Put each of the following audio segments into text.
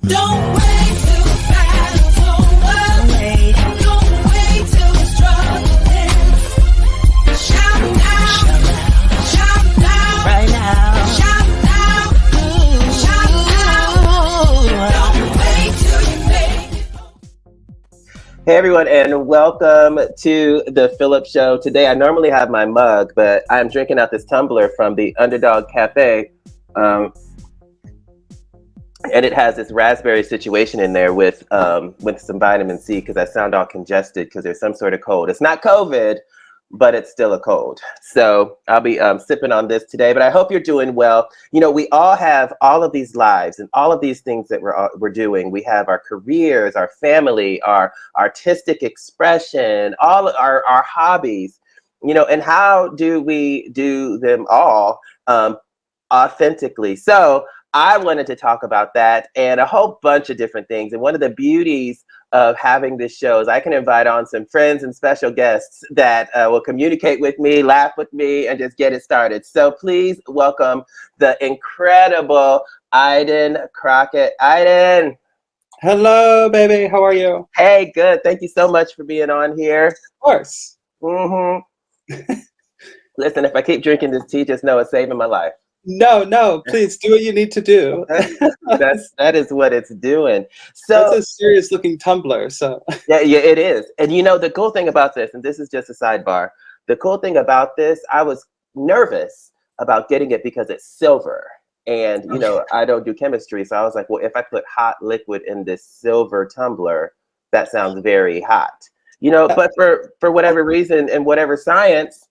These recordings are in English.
Don't wait till the battle's over. Don't wait till the struggle ends. Shout now, right now. Shout now. Don't wait till you make it. Hey everyone, and welcome to the PHILLIP Show. Today I normally have my mug, but I'm drinking out this tumbler from the Underdog Cafe. And it has this raspberry situation in there with some vitamin C because I sound all congested because there's some sort of cold. It's not COVID, but it's still a cold. So I'll be sipping on this today, but I hope you're doing well. You know, we all have all of these lives and all of these things that we're doing. We have our careers, our family, our artistic expression, all our hobbies, you know, and how do we do them all authentically? So I wanted to talk about that and a whole bunch of different things. And one of the beauties of having this show is I can invite on some friends and special guests that will communicate with me, laugh with me, and just get it started. So please welcome the incredible Iden Crockett. Iden. Hello, baby. How are you? Hey, good. Thank you so much for being on here. Of course. Listen, if I keep drinking this tea, just know it's saving my life. No, please do what you need to do. That is what it's doing. So that's a serious looking tumbler. So yeah, it is. And you know, the cool thing about this, and this is just a sidebar, the cool thing about this, I was nervous about getting it because it's silver. And you know, I don't do chemistry. So I was like, well, if I put hot liquid in this silver tumbler, that sounds very hot. You know, but for whatever reason and whatever science,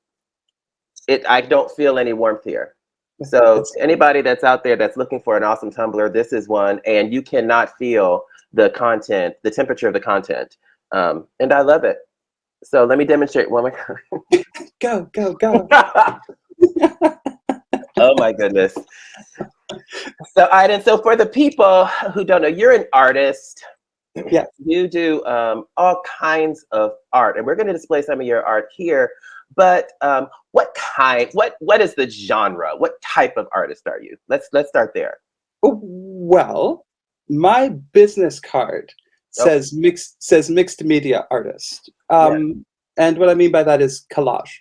I don't feel any warmth here. So anybody that's out there that's looking for an awesome tumbler, this is one, and you cannot feel the content, the temperature of the content. And I love it. So let me demonstrate one more time. Go. Oh my goodness. So Iden, so for the people who don't know, you're an artist. Yeah. You do all kinds of art, and we're going to display some of your art here. But what is the genre? What type of artist are you? Let's start there. Well, my business card says mixed media artist. And what I mean by that is collage.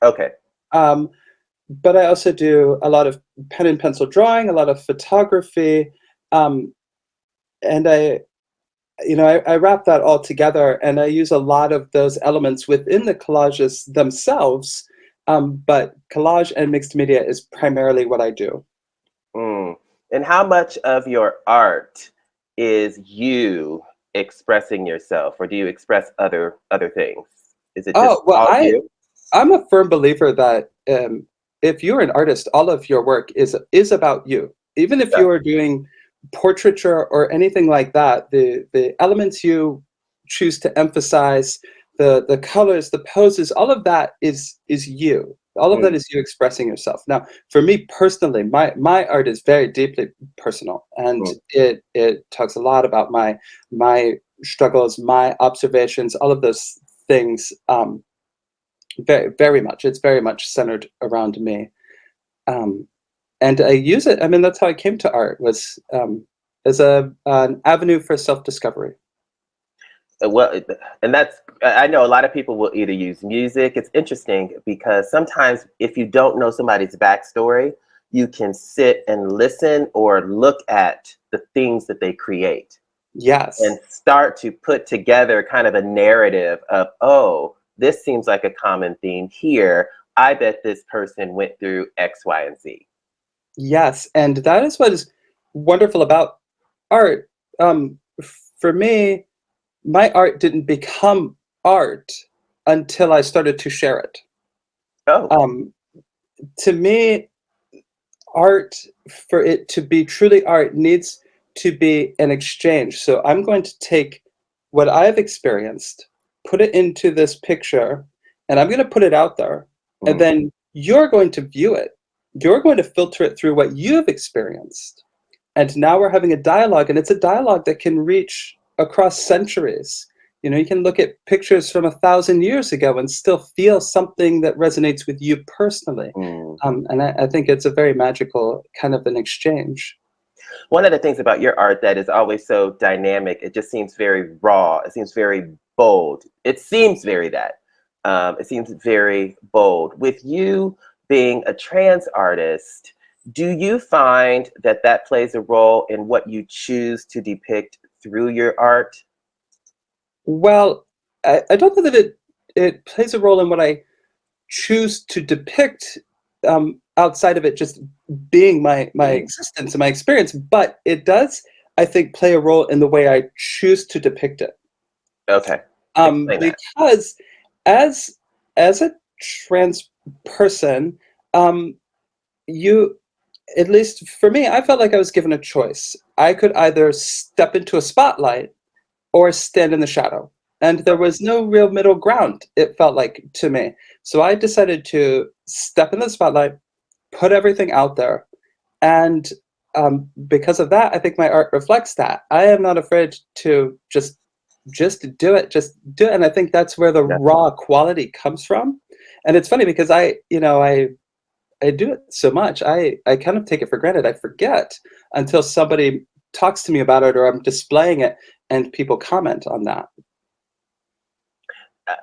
Okay. But I also do a lot of pen and pencil drawing, a lot of photography, and I wrap that all together, and I use a lot of those elements within the collages themselves. But collage and mixed media is primarily what I do. And how much of your art is you expressing yourself, or do you express other things? Is it just all you? I'm a firm believer that if you're an artist, all of your work is about you. Even if you are doing portraiture or anything like that, the elements you choose to emphasize, the colors, the poses, all of that is you. All of that is you expressing yourself. Now, for me personally, my art is very deeply personal, and it talks a lot about my struggles, my observations, all of those things. Very, very much. It's very much centered around me. And I use it. I mean, that's how I came to art, was as an avenue for self-discovery. Well, and I know a lot of people will either use music. It's interesting because sometimes if you don't know somebody's backstory, you can sit and listen or look at the things that they create. Yes. And start to put together kind of a narrative of, oh, this seems like a common theme here. I bet this person went through X, Y, and Z. Yes, and that is what is wonderful about art. For me, my art didn't become art until I started to share it. To me, art, for it to be truly art, needs to be an exchange. So I'm going to take what I've experienced, put it into this picture, and I'm going to put it out there. And then you're going to view it. You're going to filter it through what you've experienced. And now we're having a dialogue, and it's a dialogue that can reach across centuries. You know, you can look at pictures from 1,000 years ago and still feel something that resonates with you personally. And I think it's a very magical kind of an exchange. one of the things about your art that is always so dynamic, it just seems very raw. It seems very bold. It seems very that. It seems very bold. With you being a trans artist, do you find that that plays a role in what you choose to depict through your art? Well, I don't think that it plays a role in what I choose to depict, outside of it just being my existence and my experience, but it does, I think, play a role in the way I choose to depict it. Okay. Explain that. Because as a trans person, you, at least for me, I felt like I was given a choice. I could either step into a spotlight or stand in the shadow. And there was no real middle ground, it felt like to me. So I decided to step in the spotlight, put everything out there. And because of that, I think my art reflects that. I am not afraid to just do it, And I think that's where the raw quality comes from. And it's funny because I do it so much, I kind of take it for granted. I forget until somebody talks to me about it or I'm displaying it and people comment on that.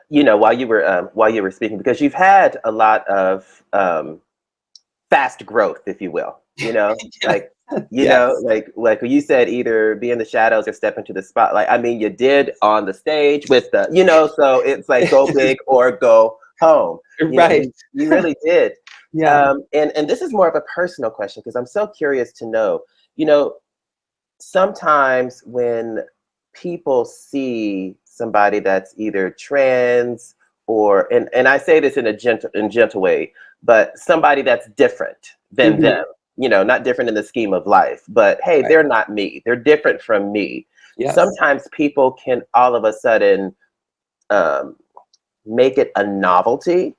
While you were speaking, because you've had a lot of fast growth, if you will. Like like when you said either be in the shadows or step into the spotlight. I mean, you did on the stage with the, so it's like go big or go home. Right. You really did. Yeah. And this is more of a personal question because I'm so curious to know. Sometimes when people see somebody that's either trans or, and I say this in a gentle way, but somebody that's different than them, not different in the scheme of life, but hey, they're not me. They're different from me. Yes. Sometimes people can all of a sudden make it a novelty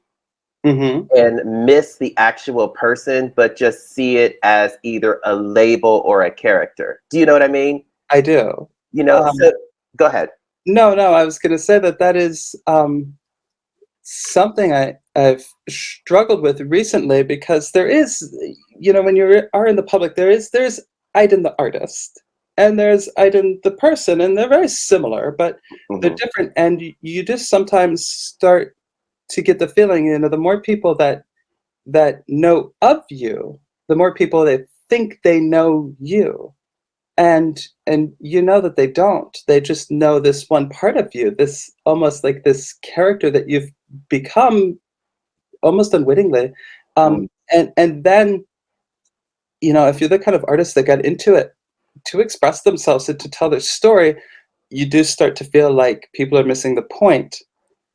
and miss the actual person, but just see it as either a label or a character. Do you know what I mean? I do. So go ahead. No, I was going to say that is something I've struggled with recently because there is, when you are in the public, there's Iden the artist and there's Iden the person, and they're very similar, but they're different. And you just sometimes start to get the feeling, the more people that know of you, the more people that think they know you. And that they don't. They just know this one part of you, this almost like this character that you've become almost unwittingly. And then, if you're the kind of artist that got into it to express themselves and to tell their story, you do start to feel like people are missing the point.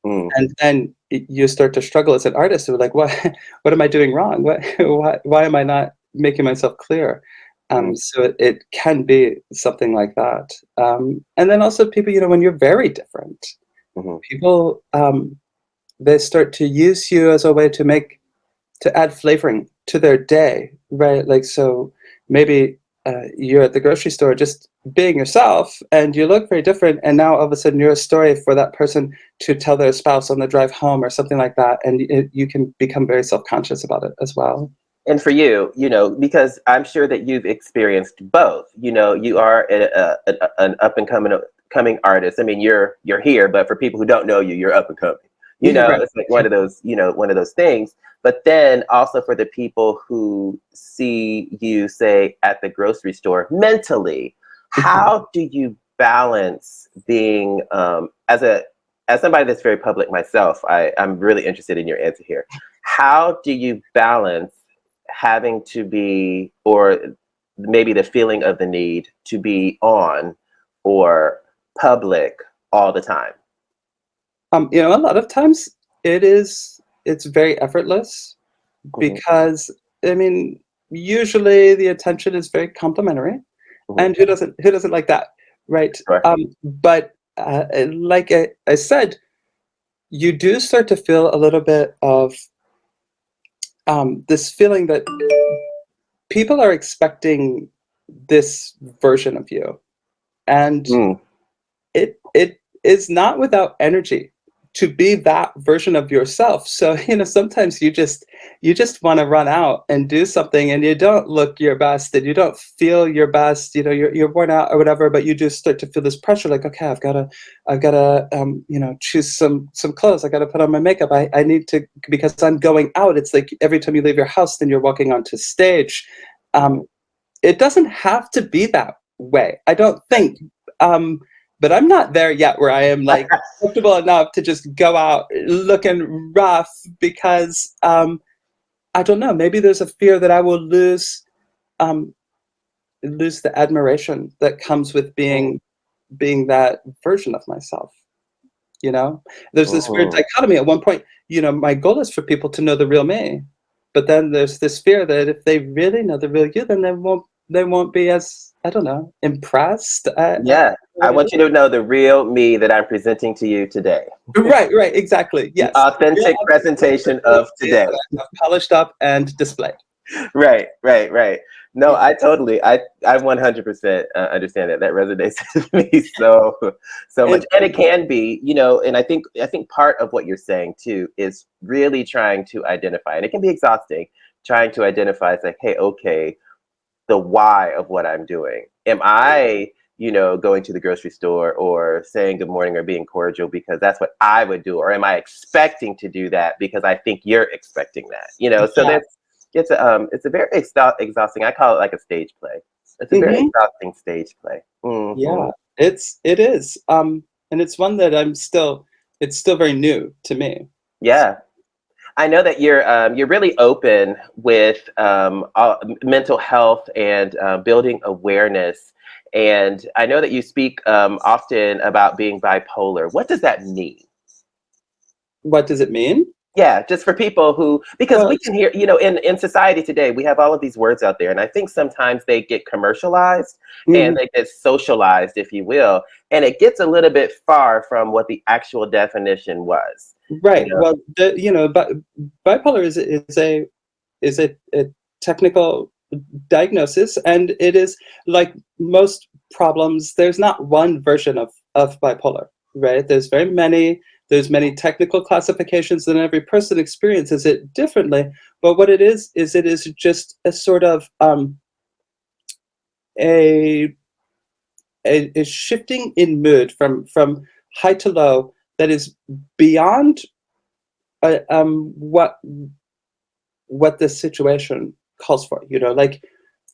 And then you start to struggle as an artist. You're like, what am I doing wrong? Why am I not making myself clear? So it can be something like that. And then also people, when you're very different, people, they start to use you as a way to add flavoring to their day, right? Like, so maybe you're at the grocery store just being yourself and you look very different. And now all of a sudden you're a story for that person to tell their spouse on the drive home or something like that. And you can become very self-conscious about it as well. And for you, because I'm sure that you've experienced both. You are an up and coming artist. I mean, you're here, but for people who don't know you, you're up and coming. Right. It's like one of those things. But then also for the people who see you, say, at the grocery store mentally, how do you balance being as somebody that's very public myself? I'm really interested in your answer here. How do you balance having to be, or maybe the feeling of the need to be on or public all the time? A lot of times it's very effortless because, I mean, usually the attention is very complimentary, and who doesn't like that, right? Sure. But like I said, you do start to feel a little bit of this feeling that people are expecting this version of you, and it is not without energy to be that version of yourself. So, sometimes you just want to run out and do something, and you don't look your best and you don't feel your best, you're worn out or whatever, but you just start to feel this pressure, like, okay, I've got to choose some clothes. I got to put on my makeup. I need to, because I'm going out. It's like every time you leave your house, then you're walking onto stage. It doesn't have to be that way, I don't think. But I'm not there yet where I am like comfortable enough to just go out looking rough, because I don't know, maybe there's a fear that I will lose the admiration that comes with being that version of myself. There's this weird dichotomy. At one point, my goal is for people to know the real me, but then there's this fear that if they really know the real you, then they won't be as, I don't know, impressed. I want you to know the real me that I'm presenting to you today. Right, exactly. Yes. The authentic presentation of today. Polished up and displayed. Right. No, I 100% understand that. That resonates with me so much. And it can be, and I think part of what you're saying too is really trying to identify, and it can be exhausting, trying to identify, it's like, hey, okay, the why of what I'm doing. Am I, going to the grocery store or saying good morning or being cordial because that's what I would do? Or am I expecting to do that because I think you're expecting that? So it's a very exhausting, I call it like a stage play. It's a very exhausting stage play. Mm-hmm. Yeah, it is. And it's one that it's still very new to me. Yeah. I know that you're really open with mental health and building awareness, and I know that you speak often about being bipolar. What does that mean? What does it mean? Yeah, just for people who, because we can hear, in society today, we have all of these words out there, and I think sometimes they get commercialized and they get socialized, if you will, and it gets a little bit far from what the actual definition was. Right. Well, bipolar is a technical diagnosis, and it is like most problems. There's not one version of bipolar, right? There's many technical classifications, and every person experiences it differently. But what it is just a sort of a shifting in mood from high to low that is beyond what the situation calls for. Like,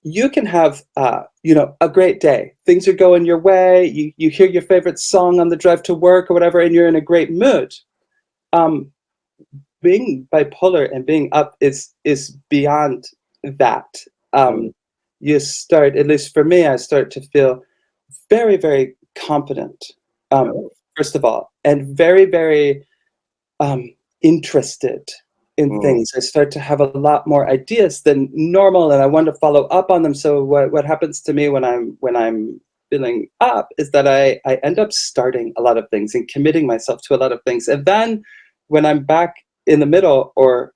you can have a great day. Things are going your way. You hear your favorite song on the drive to work or whatever, and you're in a great mood. Being bipolar and being up is beyond that. You start, at least for me, I start to feel very, very confident, first of all, and very, very interested in things. I start to have a lot more ideas than normal, and I want to follow up on them. So what happens to me when I'm feeling up is that I end up starting a lot of things and committing myself to a lot of things. And then when I'm back in the middle or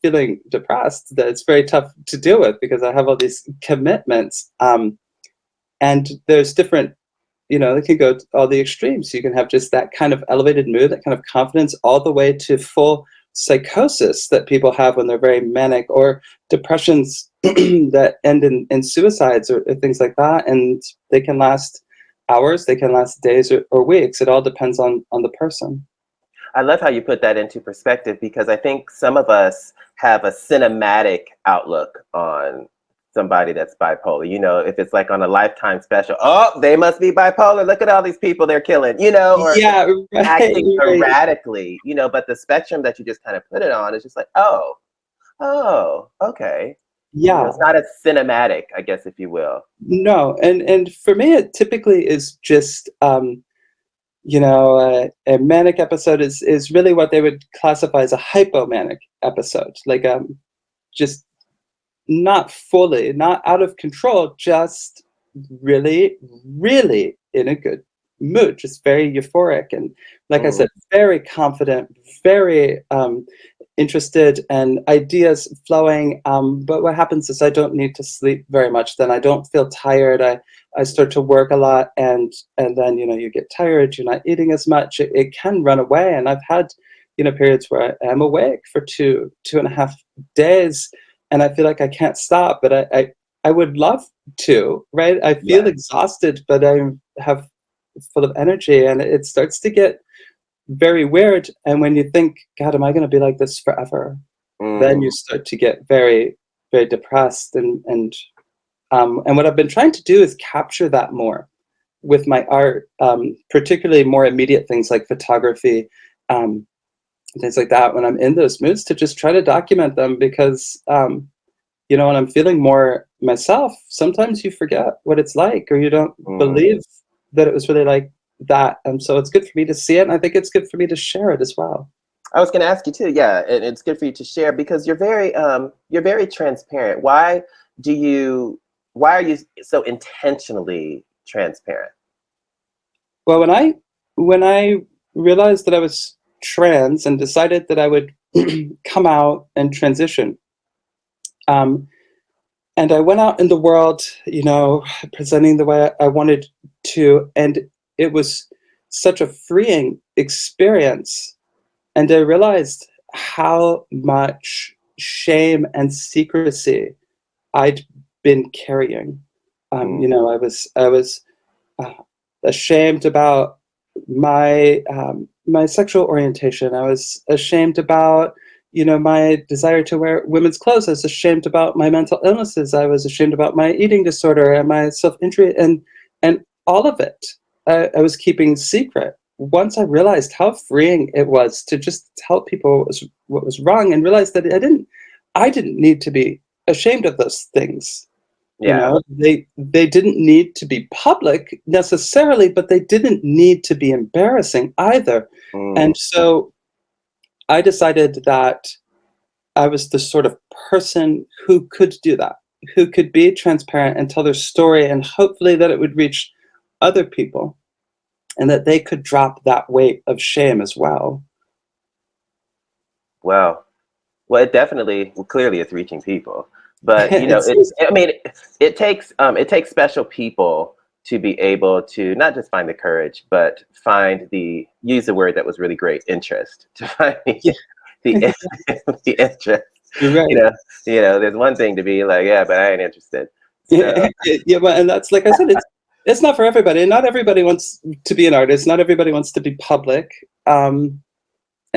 feeling depressed, that it's very tough to deal with because I have all these commitments. And there's different, they can go to all the extremes. You can have just that kind of elevated mood, that kind of confidence, all the way to full psychosis that people have when they're very manic, or depressions that end in suicides or things like that. And they can last hours, they can last days or weeks. It all depends on the person. I love how you put that into perspective, because I think some of us have a cinematic outlook on somebody that's bipolar. If it's like on a Lifetime special, oh, they must be bipolar. Look at all these people they're killing, or acting erratically, but the spectrum that you just kind of put it on is just like, oh, okay. Yeah. It's not as cinematic, I guess, if you will. No. And for me, it typically is just, a manic episode is really what they would classify as a hypomanic episode. Like, just not fully, not out of control, just really, really in a good mood, just very euphoric. And like I said, very confident, very interested, and ideas flowing. But what happens is I don't need to sleep very much. Then I don't feel tired. I start to work a lot, and then you get tired, you're not eating as much, it can run away. And I've had periods where I am awake for 2.5 days, and I feel like I can't stop, but I would love to, right? I feel exhausted, but I have full of energy, and it starts to get very weird. And when you think, God, am I going to be like this forever? Then you start to get very, very depressed. And what I've been trying to do is capture that more with my art, particularly more immediate things like photography, things like that. When I'm in those moods, to just try to document them, because when I'm feeling more myself, sometimes you forget what it's like, or you don't believe that it was really like that. And so it's good for me to see it, and I think it's good for me to share it as well. I was going to ask you too. Yeah, and it's good for you to share, because you're very transparent. Why are you so intentionally transparent? Well, when I realized that I was trans and decided that I would come out and transition, and I went out in the world, presenting the way I wanted to, and it was such a freeing experience. And I realized how much shame and secrecy I'd been carrying. I was ashamed about my sexual orientation. I was ashamed about my desire to wear women's clothes. I was ashamed about my mental illnesses. I was ashamed about my eating disorder and my self-injury, and all of it I was keeping secret. Once I realized how freeing it was to just tell people what was wrong, and realized that I didn't need to be ashamed of those things. They didn't need to be public necessarily, but they didn't need to be embarrassing either. And so I decided that I was the sort of person who could do that, who could be transparent and tell their story, and hopefully that it would reach other people, and that they could drop that weight of shame as well. Wow. Well, clearly it's reaching people, but it takes special people to be able to not just find the courage, but find use the word that was really great, interest, to find the interest. You're right. There's one thing to be like, yeah, but I ain't interested. So. But and that's, like I said, it's not for everybody. Not everybody wants to be an artist. Not everybody wants to be public. And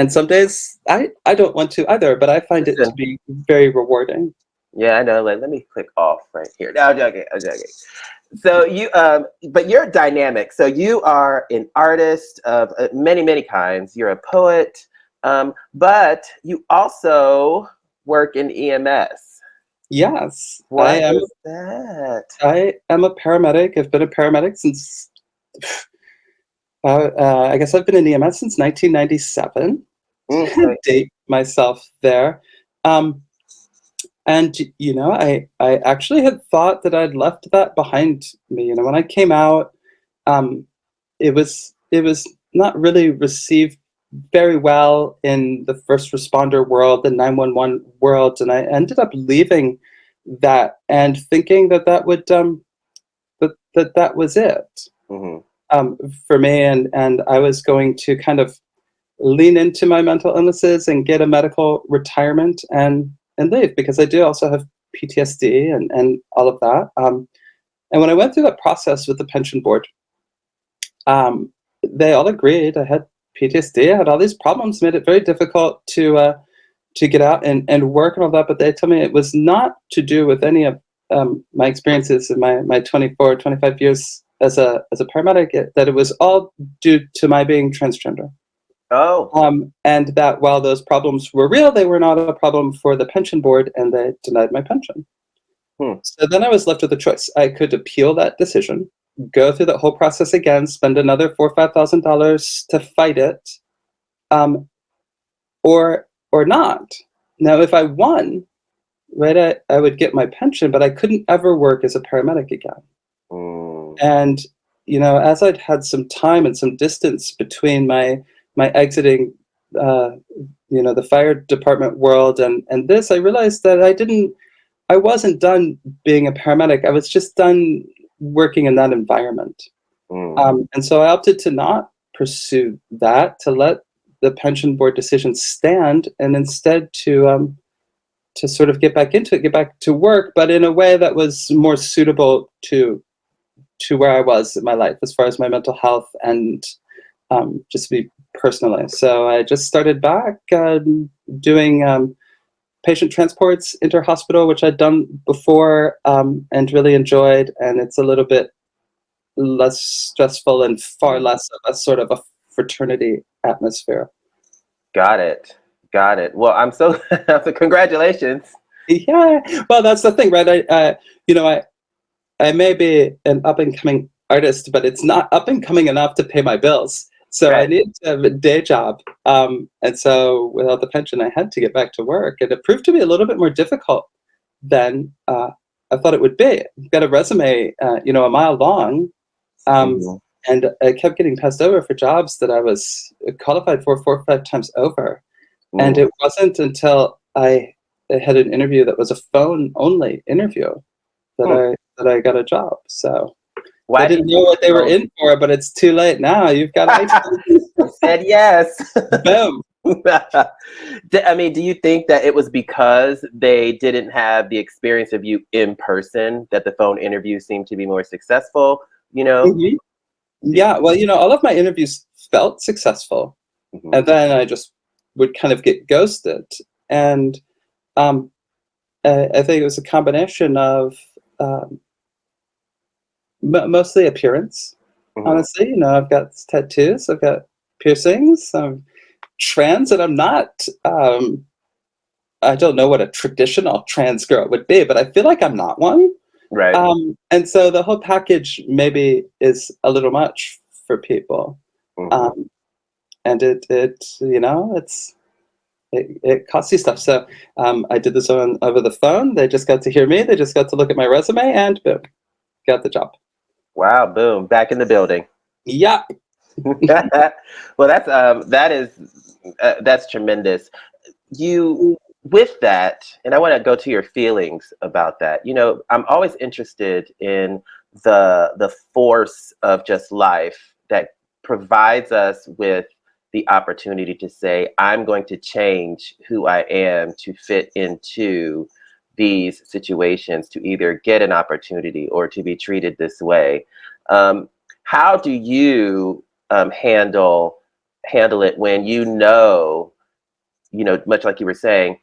some days I don't want to either, but I find it to be very rewarding. Yeah, I know. Let me click off right here. No, I'm joking. So but you're dynamic. So you are an artist of many, many kinds. You're a poet, but you also work in EMS. Yes. What is that? I am a paramedic. I've been a paramedic since, I guess I've been in EMS since 1997. Okay. Date myself there. And, I actually had thought that I'd left that behind me. When I came out, it was not really received very well in the first responder world, the 911 world. And I ended up leaving that and thinking that would, that was it for me. And I was going to kind of lean into my mental illnesses and get a medical retirement and leave, because I do also have PTSD and all of that. And when I went through that process with the pension board, they all agreed I had PTSD. I had all these problems, made it very difficult to get out and work and all that. But they told me it was not to do with any of my experiences in my 24, 25 years as a paramedic, that it was all due to my being transgender. Oh. And that while those problems were real, they were not a problem for the pension board, and they denied my pension. So then I was left with a choice. I could appeal that decision, go through that whole process again, spend another $4,000 or $5,000 to fight it, or not. Now, if I won, right, I would get my pension, but I couldn't ever work as a paramedic again. And as I'd had some time and some distance between my exiting, the fire department world and this, I realized that I wasn't done being a paramedic. I was just done working in that environment. And so I opted to not pursue that, to let the pension board decision stand, and instead to sort of get back into it, get back to work, but in a way that was more suitable to where I was in my life as far as my mental health and just me personally. So I just started back doing patient transports inter-hospital, which I'd done before and really enjoyed. And it's a little bit less stressful and far less of a sort of a fraternity atmosphere. Got it. Well, I'm so congratulations. Yeah, well, that's the thing, right? I may be an up and coming artist, but it's not up and coming enough to pay my bills. So Right. I need to have a day job. And so without the pension, I had to get back to work. And it proved to be a little bit more difficult than I thought it would be. I've got a resume, a mile long. And I kept getting passed over for jobs that I was qualified for 4 or 5 times over. And it wasn't until I had an interview that was a phone-only interview that I got a job. So I didn't know what they were in for, but it's too late now. You've got to said yes. Boom. I mean, do you think that it was because they didn't have the experience of you in person that the phone interview seemed to be more successful? Mm-hmm. Yeah, well, all of my interviews felt successful, and then I just would kind of get ghosted. And I think it was a combination of mostly appearance. Honestly, I've got tattoos, I've got piercings, I'm trans, and I'm not. I don't know what a traditional trans girl would be, but I feel like I'm not one. Right. And so the whole package maybe is a little much for people. And it costs you stuff. So I did this over the phone. They just got to hear me. They just got to look at my resume, and boom, got the job. Wow, boom, back in the building. Yeah. Well, that's tremendous. With that, and I want to go to your feelings about that. I'm always interested in the force of just life that provides us with the opportunity to say, I'm going to change who I am to fit into these situations, to either get an opportunity or to be treated this way. How do you handle it when much like you were saying,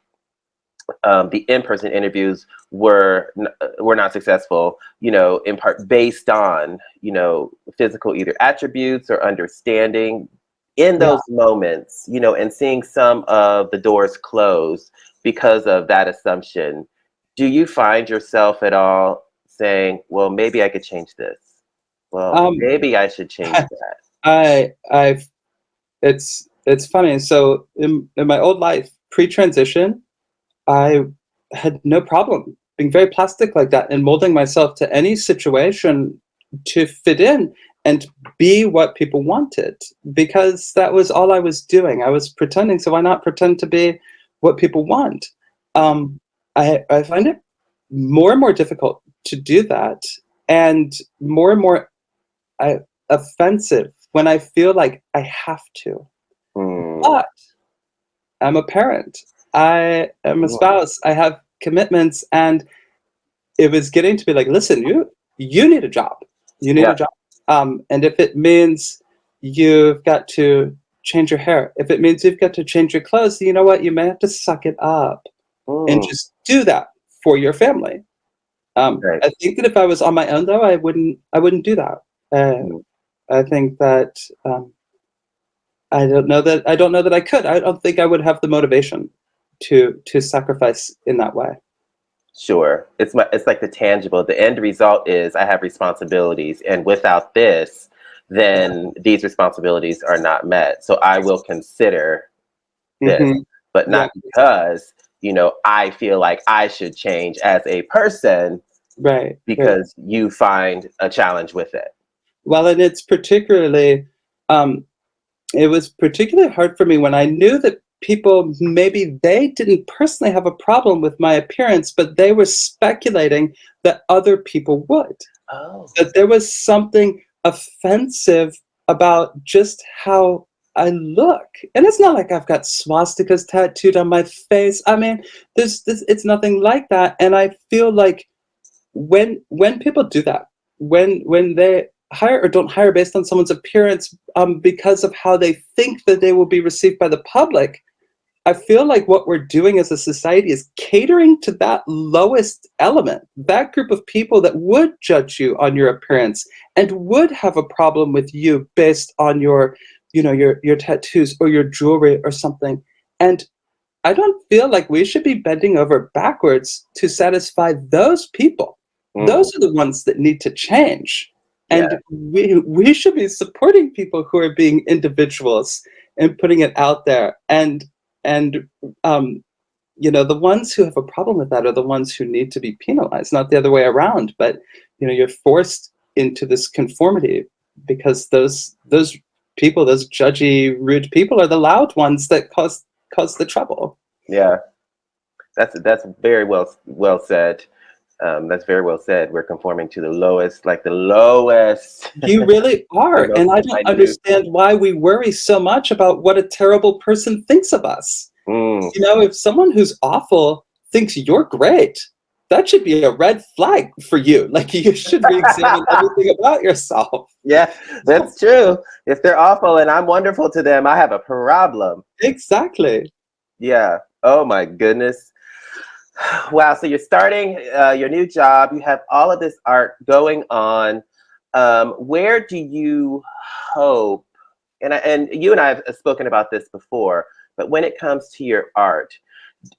the in-person interviews were not successful, in part based on, physical either attributes or understanding in those moments, and seeing some of the doors close because of that assumption. Do you find yourself at all saying, well, maybe I could change this? Well, maybe I should change that. It's funny. So in my old life, pre-transition, I had no problem being very plastic like that and molding myself to any situation to fit in and be what people wanted, because that was all I was doing. I was pretending, so why not pretend to be what people want? I find it more and more difficult to do that, and more offensive when I feel like I have to. But I'm a parent. I am a spouse. I have commitments, and it was getting to be like, listen, you need a job. You need a job. And if it means you've got to change your hair, if it means you've got to change your clothes, you know what? You may have to suck it up and just do that for your family. Right. I think that if I was on my own, though, I wouldn't do that. I think that I don't know that I could. I don't think I would have the motivation to sacrifice in that way. Sure. It's like the tangible. The end result is I have responsibilities, and without this, then these responsibilities are not met. So I will consider this, but not because, I feel like I should change as a person, right? Because you find a challenge with it. Well, and it's particularly, it was particularly hard for me when I knew that people, maybe they didn't personally have a problem with my appearance, but they were speculating that other people would. Oh. That there was something offensive about just how I look. And it's not like I've got swastikas tattooed on my face. I mean, it's nothing like that. And I feel like when people do that, when they hire or don't hire based on someone's appearance, because of how they think that they will be received by the public, I feel like what we're doing as a society is catering to that lowest element, that group of people that would judge you on your appearance and would have a problem with you based on your tattoos or your jewelry or something. And I don't feel like we should be bending over backwards to satisfy those people. Those are the ones that need to change. And we should be supporting people who are being individuals and putting it out there. And the ones who have a problem with that are the ones who need to be penalized, not the other way around. But you're forced into this conformity because those people, those judgy, rude people, are the loud ones that cause the trouble. Yeah, that's very well said. That's very well said. We're conforming to the lowest. You really are. And I don't understand why we worry so much about what a terrible person thinks of us. If someone who's awful thinks you're great, that should be a red flag for you. Like, you should re-examine everything about yourself. Yeah, that's true. If they're awful and I'm wonderful to them, I have a problem. Exactly. Yeah. Oh my goodness. Wow. So you're starting your new job. You have all of this art going on. Where do you hope? And you and I have spoken about this before. But when it comes to your art,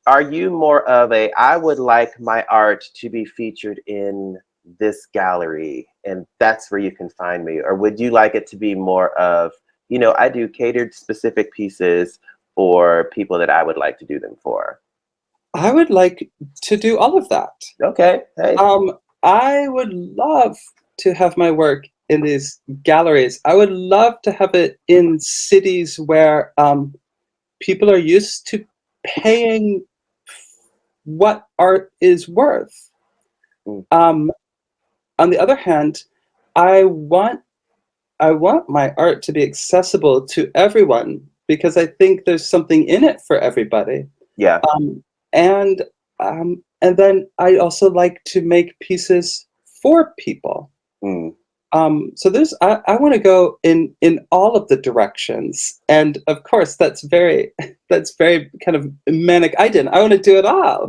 are you more of I would like my art to be featured in this gallery and that's where you can find me? Or would you like it to be more of, I do catered specific pieces for people that I would like to do them for? I would like to do all of that. Okay. Hey. I would love to have my work in these galleries. I would love to have it in cities where people are used to paying what art is worth. On the other hand, I want my art to be accessible to everyone because I think there's something in it for everybody. Yeah. And then I also like to make pieces for people. So I want to go in all of the directions, and of course that's very kind of manic. I want to do it all,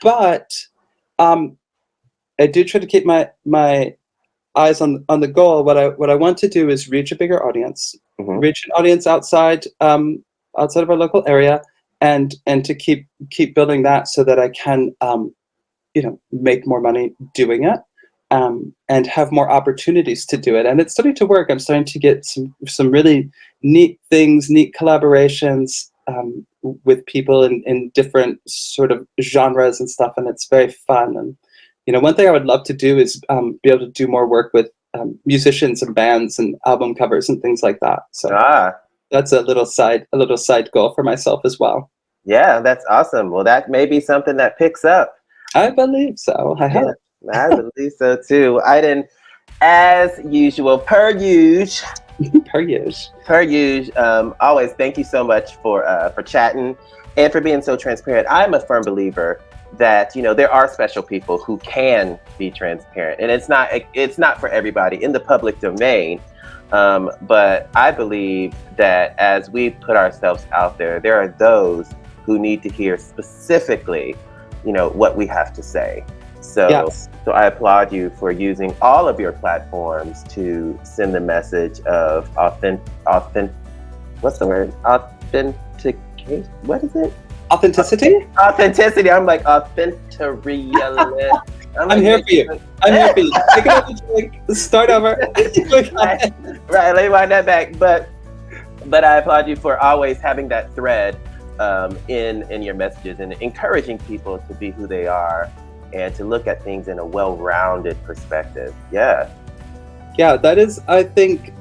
but I do try to keep my eyes on the goal. What I want to do is reach a bigger audience, reach an audience outside of our local area, and to keep building that so that I can make more money doing it. And have more opportunities to do it. And it's starting to work. I'm starting to get some really neat things, neat collaborations with people in different sort of genres and stuff. And it's very fun. And, one thing I would love to do is be able to do more work with musicians and bands and album covers and things like that. So that's a little side goal for myself as well. Yeah, that's awesome. Well, that may be something that picks up. I believe so. I hope. I believe so too. Iden, as usual, per usual, always thank you so much for chatting and for being so transparent. I'm a firm believer that there are special people who can be transparent, and it's not for everybody in the public domain. But I believe that as we put ourselves out there are those who need to hear specifically, what we have to say. So, yes. So I applaud you for using all of your platforms to send the message of what's the word? Authenticate? What is it? Authenticity? Authenticity. I'm like authenticity. I'm here for you. I'm here for you. Take another drink. Start over. Right. Let me wind that back. But I applaud you for always having that thread in your messages and encouraging people to be who they are and to look at things in a well-rounded perspective. Yeah, that is, I think,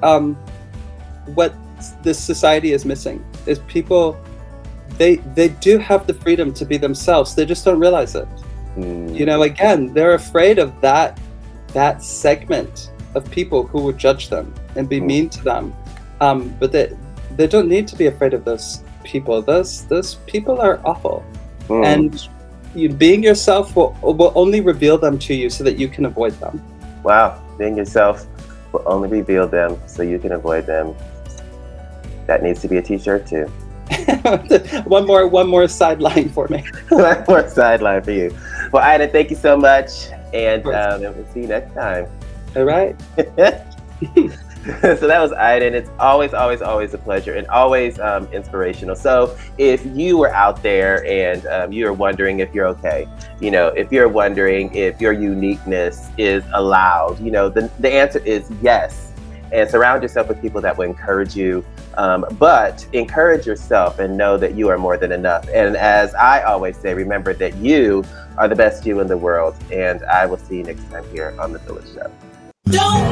what this society is missing is people. They do have the freedom to be themselves. They just don't realize it. Again, they're afraid of that that segment of people who would judge them and be mean to them. But they don't need to be afraid of those people. Those people are awful. And you being yourself will only reveal them to you so that you can avoid them. Wow, being yourself will only reveal them so you can avoid them. That needs to be a t-shirt too. one more sideline for me. One more sideline for you. Well, Iden, thank you so much, and we'll see you next time. All right. So that was Iden. It's always a pleasure, and always inspirational. So if you were out there and you are wondering if you're okay, if you're wondering if your uniqueness is allowed, the answer is yes. And surround yourself with people that will encourage you, but encourage yourself and know that you are more than enough. And as I always say, remember that you are the best you in the world. And I will see you next time here on The PHILLIP Show. Don't